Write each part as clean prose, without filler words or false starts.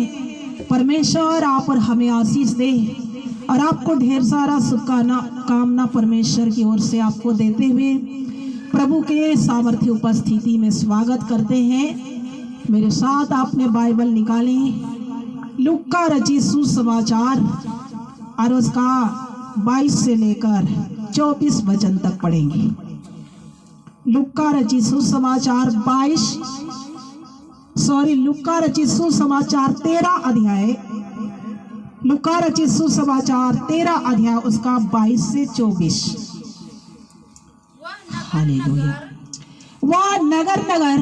हैं परमेश्वर आप और हमें आशीष दे, और आपको ढेर सारा शुभकामना परमेश्वर की ओर से आपको देते हुए प्रभु के सामर्थ्य उपस्थिति में स्वागत करते हैं। मेरे साथ आपने बाइबल निकाली, लूका रचित सुसमाचार और उसका 22 से लेकर 24 वचन तक पढ़ेंगे। लूका रचित सुसमाचार लूका रचित सुसमाचार 13 अध्याय, लूका रचित सुसमाचार 13 अध्याय उसका 22 से 24। हालेलुया। वह नगर नगर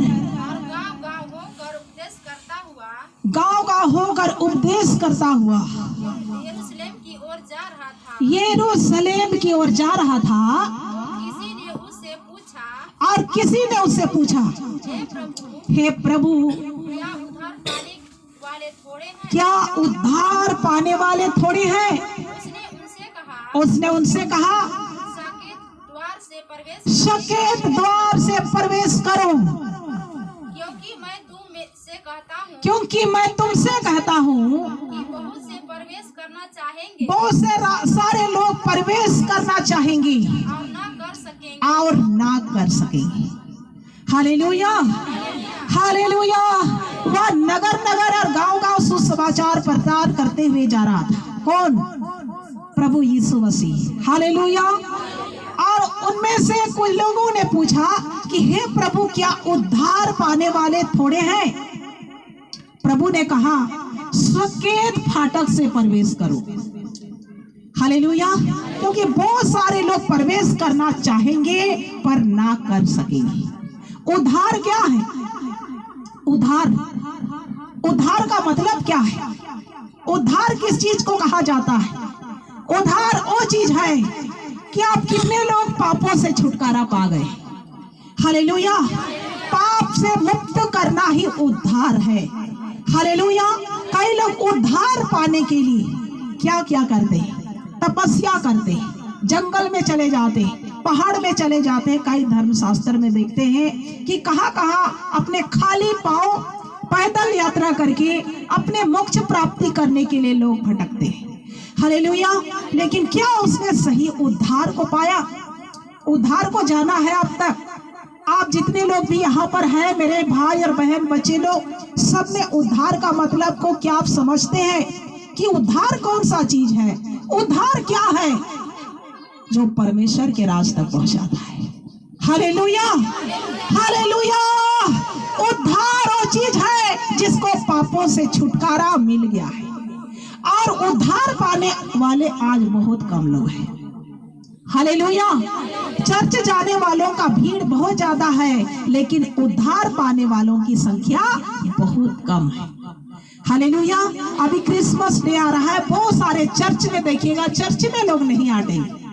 गांव होकर उपदेश करता हुआ यरूशलेम की ओर जा रहा था। और किसी ने उससे पूछा, हे प्रभु, क्या उद्धार पाने वाले थोड़े हैं? उसने उनसे कहा, सकेत द्वार से प्रवेश करो, क्योंकि मैं तुमसे कहता हूँ बहुत से प्रवेश करना चाहेंगे, बहुत से सारे लोग प्रवेश करना चाहेंगे और ना कर सकेंगे। Hallelujah, hallelujah. वह नगर नगर और गांव गांव सुसमाचार प्रचार करते हुए जा रहा था। कौन? प्रभु यीशु मसीह। हालेलुया। और उनमें से कुछ लोगों ने पूछा कि हे प्रभु, क्या उद्धार पाने वाले थोड़े हैं? प्रभु ने कहा, सकेत फाटक से प्रवेश करो। हालेलुया। क्योंकि बहुत सारे लोग प्रवेश करना चाहेंगे पर ना कर सकेंगे। उद्धार क्या है? उद्धार का मतलब क्या है? उद्धार किस चीज को कहा जाता है? उद्धार वो चीज है कि आप कितने लोग पापों से छुटकारा पा गए। हालेलुया। पाप से मुक्त करना ही उद्धार है। हालेलुया। कई लोग उद्धार पाने के लिए क्या क्या करते हैं? तपस्या करते, जंगल में चले जाते, पहाड़ में चले जाते। कई धर्मशास्त्र में देखते हैं कि कहाँ अपने खाली पांव पैदल यात्रा करके अपने मोक्ष प्राप्ति करने के लिए लोग भटकते हैं। हालेलुया। लेकिन क्या उसने सही उद्धार को पाया? उद्धार को जाना है अब तक? आप जितने लोग भी यहाँ पर हैं, मेरे भाई और बहन, बच्चे लोग, सब ने उद्धार का मतलब को क्या आप समझते हैं कि उद्धार कौन सा चीज है? उद्धार क्या है? जो परमेश्वर के राज तक पहुंचाता है। Hallelujah, hallelujah. उद्धार वो चीज है जिसको पापों से छुटकारा मिल गया है, और उद्धार पाने वाले आज बहुत कम लोग हैं। हालेलुया। चर्च जाने वालों का भीड़ बहुत ज्यादा है, लेकिन उद्धार पाने वालों की संख्या बहुत कम है। हालेलुया। अभी क्रिसमस डे आ रहा है, बहुत सारे चर्च में देखिएगा, चर्च में लोग नहीं आते,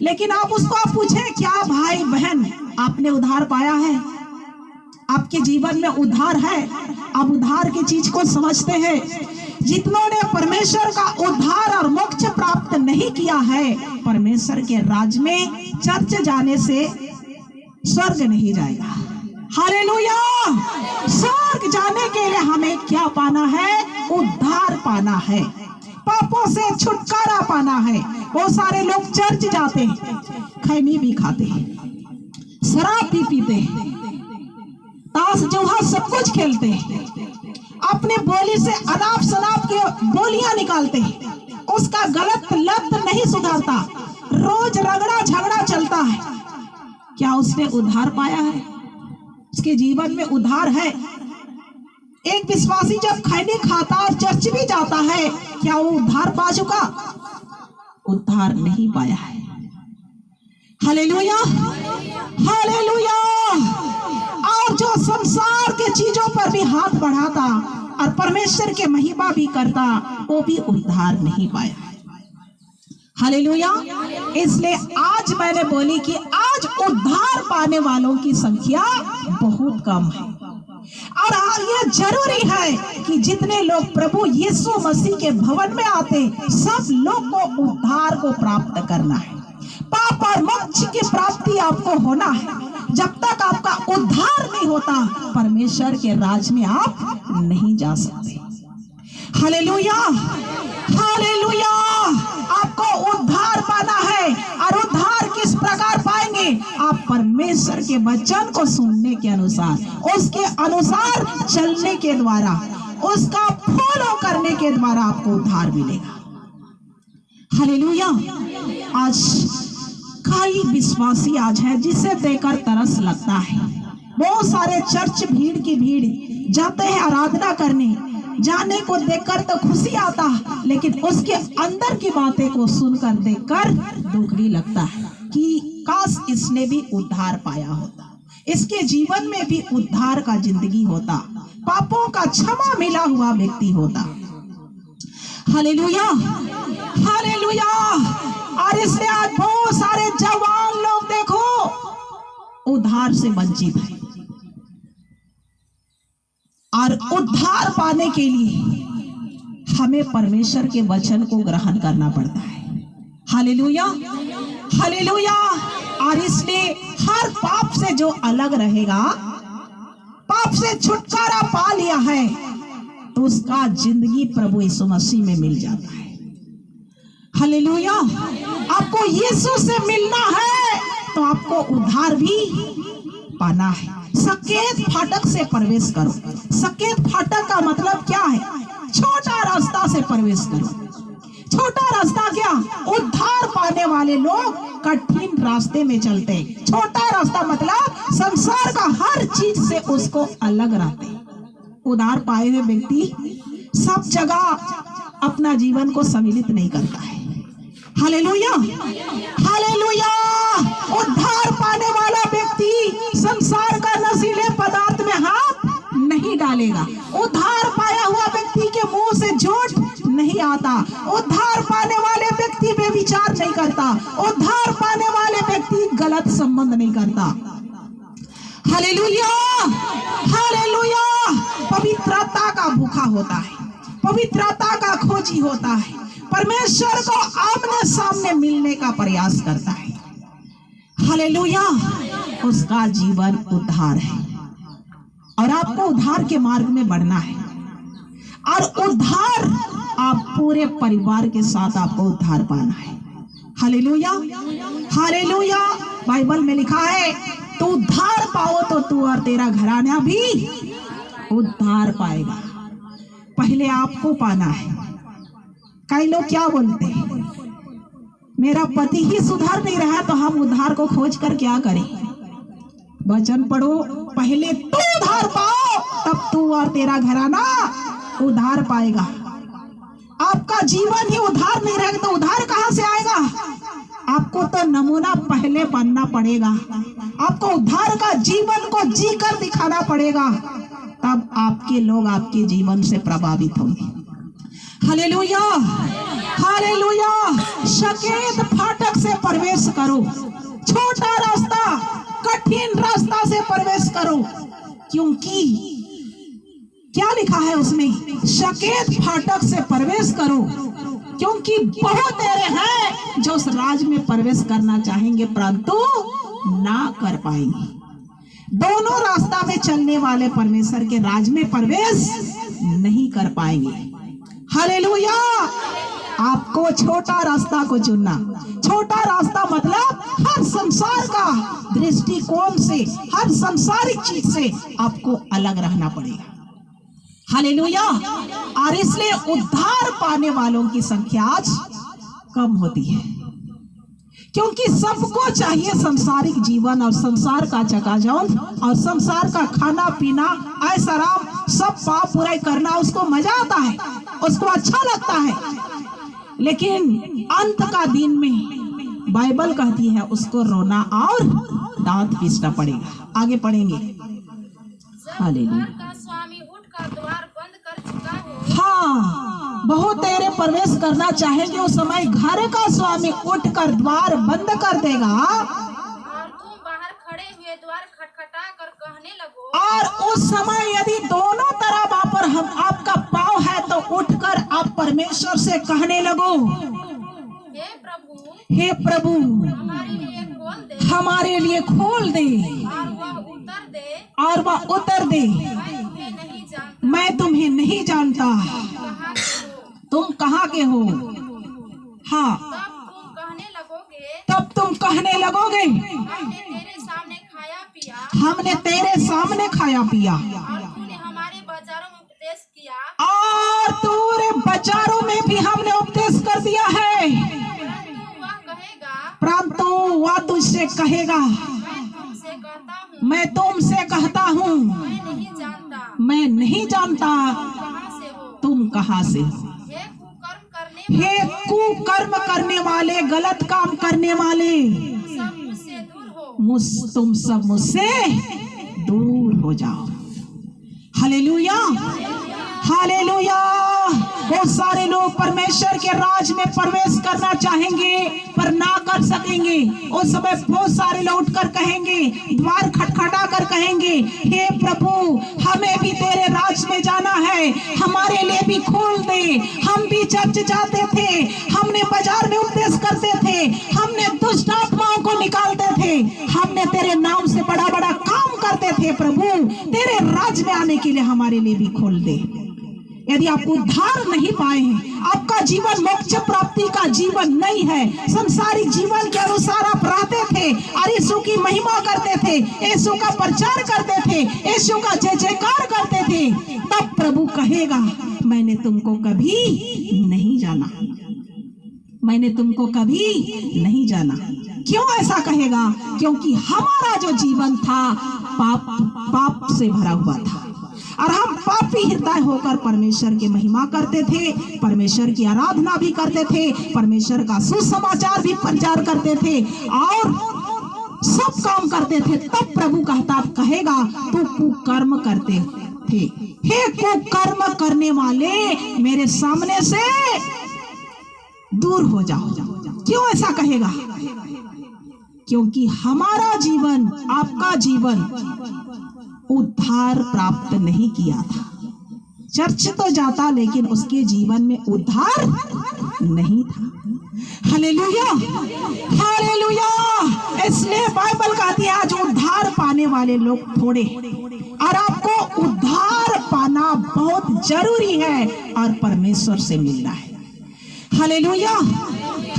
लेकिन आप पूछें, क्या भाई बहन आपने उद्धार पाया है? आपके जीवन में उद्धार है? आप उद्धार की चीज को समझते हैं? जितनों ने परमेश्वर का उद्धार और मोक्ष प्राप्त नहीं किया है, परमेश्वर के राज में चर्च जाने से स्वर्ग नहीं जाएगा। हालेलुया। स्वर्ग जाने के लिए हमें क्या पाना है? उद्धार पाना है, पापों से छुटकारा पाना है। बहुत सारे लोग चर्च जाते, खैनी भी खाते, शराब भी पीते, ताश जुआ सब कुछ खेलते, अपने बोली से अनाप शनाप के बोलियां निकालते, उसका गलत लत नहीं सुधारता, रोज रगड़ा झगड़ा चलता है। क्या उसने उद्धार पाया है? उसके जीवन में उद्धार है? एक विश्वासी जब खैनी खाता और चर्च भी जाता है, क्या वो उद्धार पा चुका? उद्धार नहीं पाया है। Hallelujah, hallelujah. और जो संसार के चीजों पर भी हाथ बढ़ाता और परमेश्वर के महिमा भी करता, वो भी उद्धार नहीं पाया। हालेलुया। इसलिए आज मैंने बोली कि आज उद्धार पाने वालों की संख्या बहुत कम है, और ये जरूरी है कि जितने लोग प्रभु यीशु मसीह के भवन में आते, सब लोग को उद्धार को प्राप्त करना है। पाप और मोक्ष की प्राप्ति आपको होना है। जब तक आपका उद्धार नहीं होता, परमेश्वर के राज में आप नहीं जा सकते। Hallelujah, hallelujah. आपको उद्धार पाना है, और उद्धार किस प्रकार पाएंगे? आप परमेश्वर के वचन को सुनने के अनुसार, उसके अनुसार चलने के द्वारा, उसका फॉलो करने के द्वारा आपको उद्धार मिलेगा। हालेलुया। आज कई विश्वासी आज है जिसे देखकर तरस लगता है। बहुत सारे चर्च भीड़ की भीड़ जाते हैं आराधना करने, जाने को देखकर तो खुशी आता, लेकिन उसके अंदर की बातें को सुनकर देखकर दुख भी लगता है कि काश इसने भी उद्धार पाया होता, इसके जीवन में भी उद्धार का जिंदगी होता, पापों का क्षमा मिला हुआ व्यक्ति होता। Hallelujah, hallelujah. और इसलिए आज बहुत सारे जवान लोग देखो उद्धार से वंचित है, और उद्धार पाने के लिए हमें परमेश्वर के वचन को ग्रहण करना पड़ता है। Hallelujah, hallelujah. और इसलिए हर पाप से जो अलग रहेगा, पाप से छुटकारा पा लिया है, तो उसका जिंदगी प्रभु यीशु मसीह में मिल जाता है। हालेलुया। आपको यीशु से मिलना है तो आपको उद्धार भी पाना है। सकेत फाटक से प्रवेश करो। सकेत फाटक का मतलब क्या है? छोटा रास्ता से प्रवेश करो। छोटा रास्ता क्या? उद्धार पाने वाले लोग कठिन रास्ते में चलते हैं। छोटा रास्ता मतलब संसार का हर चीज से उसको अलग रहते। उद्धार पाए हुए व्यक्ति सब जगह अपना जीवन को सम्मिलित नहीं करता है। Hallelujah, hallelujah. उद्धार पाने वाला व्यक्ति संसार का नशीले पदार्थ में हाथ नहीं डालेगा। उद्धार पाया हुआ व्यक्ति के मुंह से झूठ नहीं आता। उद्धार पाने वाले व्यक्ति व्यभिचार नहीं करता। उद्धार पाने वाले व्यक्ति गलत संबंध नहीं करता। Hallelujah, hallelujah. पवित्रता का भूखा होता है, पवित्रता का खोजी होता है, परमेश्वर को आमने सामने मिलने का प्रयास करता है। हालेलुया। उसका जीवन उद्धार है, और आपको उद्धार के मार्ग में बढ़ना है। और उद्धार आप पूरे परिवार के साथ आपको उद्धार पाना है। Hallelujah, hallelujah. बाइबल में लिखा है तू उद्धार पाओ तो तू और तेरा घराना भी उद्धार पाएगा। पहले आपको पाना है। कई लोग क्या बोलते हैं, मेरा पति ही सुधार नहीं रहा तो हम उद्धार को खोज कर क्या करें? वचन पढ़ो, पहले तू उद्धार पाओ तब तू और तेरा घराना उद्धार पाएगा। आपका जीवन ही उद्धार नहीं रहेगा तो उद्धार कहां से आएगा? आपको तो नमूना पहले बनना पड़ेगा। आपको उद्धार का जीवन को जीकर दिखाना पड़ेगा, तब आपके लोग आपके जीवन से प्रभावित होंगे। Hallelujah, hallelujah. सकेत फाटक से प्रवेश करो। छोटा रास्ता, कठिन रास्ता से प्रवेश करो, क्योंकि क्या लिखा है उसमें? सकेत फाटक से प्रवेश करो, क्योंकि बहुत ऐसे हैं जो उस राज में प्रवेश करना चाहेंगे परंतु ना कर पाएंगे। दोनों रास्ता में चलने वाले परमेश्वर के राज में प्रवेश नहीं कर पाएंगे। हालेलुया। आपको छोटा रास्ता को चुनना। छोटा रास्ता मतलब हर संसार का दृष्टिकोण से, हर संसारिक चीज से आपको अलग रहना पड़ेगा। हालेलुया। और इसलिए उद्धार पाने वालों की संख्या आज कम होती है, क्योंकि सबको चाहिए संसारिक जीवन और संसार का चकाचौंध और संसार का खाना पीना, ऐश आराम, सब पाप बुराई करना उसको मजा आता है, उसको अच्छा लगता है। लेकिन अंत का दिन में बाइबल कहती है उसको रोना और दांत पीसना पड़ेगा। आगे पढ़ेंगे। हालेलुया। हाँ, बहुत तेरे प्रवेश करना चाहेंगे उस समय घर का स्वामी उठकर द्वार बंद कर देगा और तुम बाहर खड़े हुए द्वार खटखटा कर कहने लगो। और उस समय यदि दोनों तरफ आप पर हम आपका पाँव है तो उठकर आप परमेश्वर से कहने लगो, हे प्रभु, हे प्रभु, हमारे लिए खोल दे और वह उतर दे, और वह उतर दे। मैं तुम्हें नहीं जानता, मैं तुम्हें नहीं जानता, कहाँ के हो। तुम कहाँ के हो। हाँ, तब तुम कहने लगोगे, तब तुम कहने लगोगे, हमने तेरे सामने खाया पिया, हमने तेरे सामने खाया पिया और तूने हमारे बाजारों में उपदेश किया, और तूने बाजारों में भी हमने उपदेश कर दिया है। परंतु वह तुझसे कहेगा, मैं तुमसे कहता हूँ, मैं नहीं जानता कहाँ से हो। तुम कहाँ से हो। हे कुकर्म करने वाले, गलत काम करने वाले, सब मुझसे दूर हो। तुम सब मुझसे दूर हो जाओ। Hallelujah, hallelujah. बहुत सारे लोग परमेश्वर के राज में प्रवेश करना चाहेंगे पर ना कर सकेंगे। उस समय बहुत सारे लोग उठकर कहेंगे, द्वार खटखटा कर कहेंगे, हे प्रभु हमें भी तेरे राज में जाना है, हमारे लिए भी खोल दे। हम भी चर्च जाते थे, हमने बाजार में उपदेश करते थे, हमने दुष्ट आत्माओं को निकालते थे, हमने तेरे नाम से बड़ा बड़ा काम करते थे। प्रभु तेरे राज में आने के लिए हमारे लिए भी खोल दे। यदि आप उद्धार नहीं पाए हैं, आपका जीवन मोक्ष प्राप्ति का जीवन नहीं है, संसारिक जीवन के अनुसार आप रहते थे और यीशु की महिमा करते थे, यीशु का प्रचार करते थे, यीशु का जय जयकार करते थे, तब प्रभु कहेगा मैंने तुमको कभी नहीं जाना, मैंने तुमको कभी नहीं जाना। क्यों ऐसा कहेगा? क्योंकि हमारा जो जीवन था पाप से भरा हुआ था और हम पापी हृदय होकर परमेश्वर की महिमा करते थे, परमेश्वर की आराधना भी करते थे, परमेश्वर का सुसमाचार भी प्रचार करते थे और सब काम करते थे। तब प्रभु कहेगा तू कुकर्म करते थे, हे कुकर्म करने वाले मेरे सामने से दूर हो जाओ। क्यों ऐसा कहेगा? क्योंकि हमारा जीवन, आपका जीवन उद्धार प्राप्त नहीं किया था। चर्च तो जाता लेकिन उसके जीवन में उद्धार नहीं था। Hallelujah, hallelujah. इसलिए बाइबल कहती है आज उद्धार पाने वाले लोग थोड़े, और आपको उद्धार पाना बहुत जरूरी है और परमेश्वर से मिलना है। Hallelujah,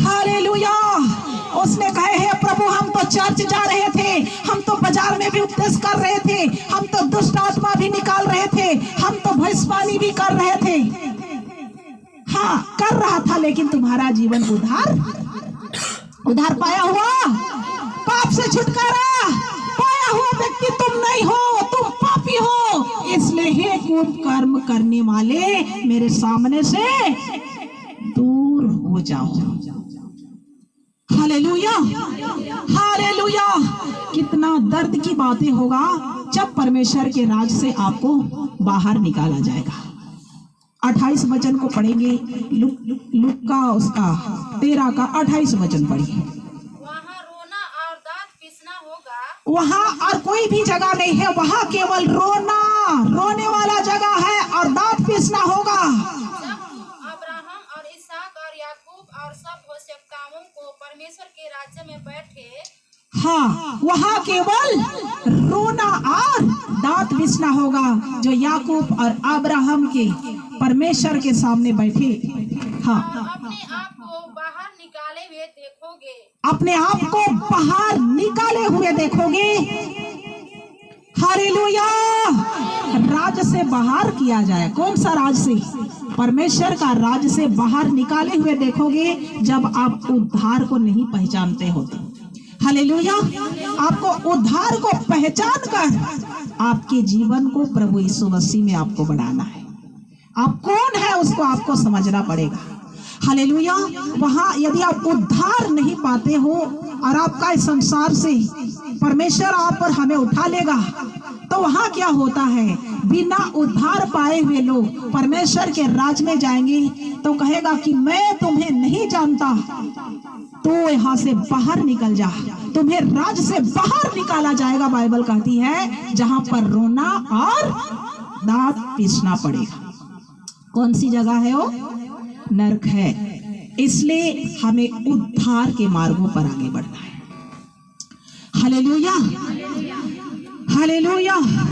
hallelujah. उसने कहे हे प्रभु हम तो चर्च जा रहे थे, हम तो बाजार में भी उपदेश कर रहे थे, हम तो दुष्ट आत्मा भी निकाल रहे थे, हम तो भविष्यवाणी भी कर रहे थे। हाँ कर रहा था, लेकिन तुम्हारा जीवन उद्धार पाया हुआ, पाप से छुटकारा पाया हुआ व्यक्ति तुम नहीं हो, तुम पापी हो। इसलिए हे कुकर्म करने वाले मेरे सामने से दूर हो जाओ। Hallelujah, hallelujah. कितना दर्द की बातें होगा जब परमेश्वर के राज से आपको बाहर निकाला जाएगा। 28 वचन को पढ़ेंगे, लूक का उसका 13 का 28 वचन पढ़िए। वहाँ रोना और दांत पीसना होगा। वहाँ और कोई भी जगह नहीं है, वहाँ केवल रोने वाला जगह है और दांत पीसना होगा। और सब भविष्यवक्ताओं को परमेश्वर के राज्य में बैठे, हाँ वहाँ केवल रोना और दांत पीसना होगा जो याकूब और अब्राहम के परमेश्वर के सामने बैठे। हाँ, अपने आप को बाहर निकाले हुए देखोगे, अपने आप को बाहर निकाले हुए देखोगे। हालेलुया। राज से बाहर किया जाए, कौन सा राज से? परमेश्वर का राज से बाहर निकाले हुए देखोगे जब आप उद्धार को नहीं पहचानते होते। हालेलुया। आपको उद्धार को पहचान कर आपके जीवन को प्रभु यीशु मसीह में आपको बढ़ाना है। आप कौन है उसको आपको समझना पड़ेगा। हालेलुया। वहां यदि आप उद्धार नहीं पाते हो और आपका इस संसार से परमेश्वर आप पर हमें उठा लेगा, तो वहां क्या होता है? बिना उद्धार पाए हुए लोग परमेश्वर के राज में जाएंगे तो कहेगा कि मैं तुम्हें नहीं जानता, तो यहाँ से बाहर निकल जा। तुम्हें राज से बाहर निकाला जाएगा। बाइबल कहती है जहां पर रोना और दांत पीसना पड़ेगा। कौन सी जगह है वो? नरक है। इसलिए हमें उद्धार के मार्गों पर आगे बढ़ना है। Hallelujah, hallelujah.